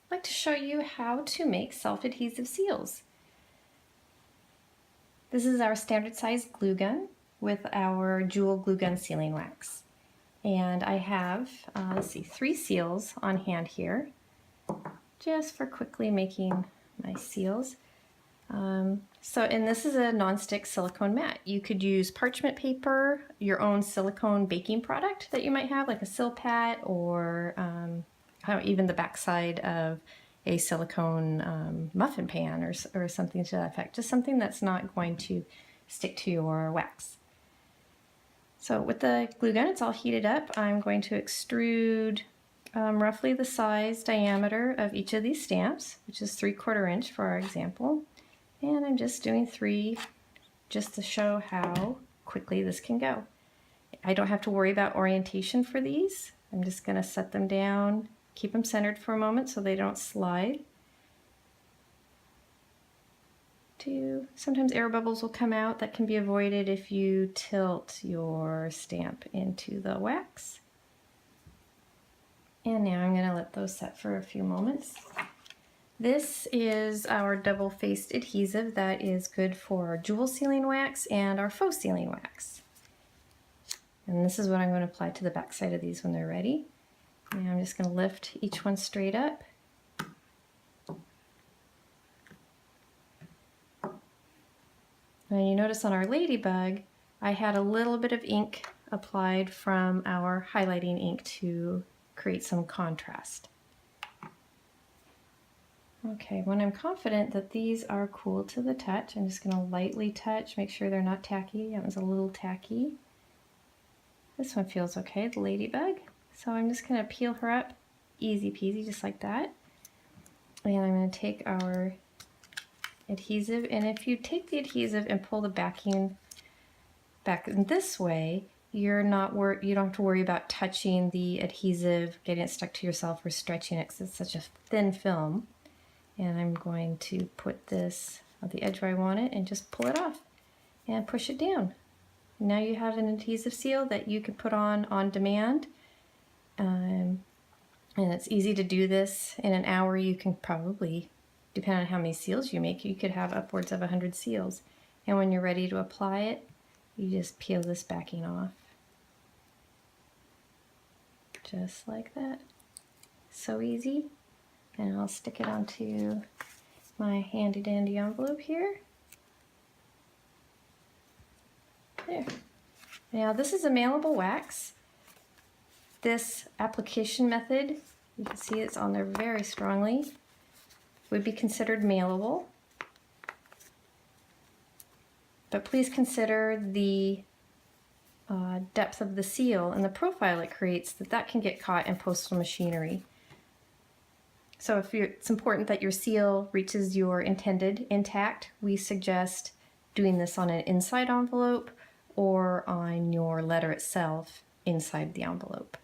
I'd like to show you how to make self-adhesive seals. This is our standard size glue gun with our jewel glue gun sealing wax. And I have, let's see, 3 seals on hand here, just for quickly making my seals. And this is a non-stick silicone mat. You could use parchment paper, your own silicone baking product that you might have, like a Silpat, or even the backside of a silicone muffin pan or something to that effect. Just something that's not going to stick to your wax. So with the glue gun, it's all heated up. I'm going to extrude roughly the size diameter of each of these stamps, which is 3/4 inch for our example. And I'm just doing 3 just to show how quickly this can go. I don't have to worry about orientation for these. I'm just going to set them down, keep them centered for a moment so they don't slide. Sometimes air bubbles will come out. That can be avoided if you tilt your stamp into the wax. And now I'm going to let those set for a few moments. This is our double-faced adhesive that is good for our jewel sealing wax and our faux sealing wax. And this is what I'm going to apply to the back side of these when they're ready. Now I'm just going to lift each one straight up. Now you notice on our ladybug, I had a little bit of ink applied from our highlighting ink to create some contrast. Okay, when I'm confident that these are cool to the touch, I'm just going to lightly touch, make sure they're not tacky. That one's a little tacky. This one feels okay, the ladybug. So I'm just going to peel her up, easy peasy, just like that. And I'm going to take our adhesive, and if you take the adhesive and pull the backing back in this way, you don't have to worry about touching the adhesive, getting it stuck to yourself, or stretching it because it's such a thin film. And I'm going to put this on the edge where I want it and just pull it off and push it down. Now you have an adhesive seal that you can put on demand. And it's easy to do this. In an hour you can probably, depending on how many seals you make, you could have upwards of 100 seals. And when you're ready to apply it, you just peel this backing off. Just like that. So easy. And I'll stick it onto my handy dandy envelope here. There. Now this is a mailable wax. This application method, you can see it's on there very strongly, would be considered mailable. But please consider the depth of the seal and the profile it creates, that can get caught in postal machinery. So it's important that your seal reaches your intended intact, we suggest doing this on an inside envelope or on your letter itself inside the envelope.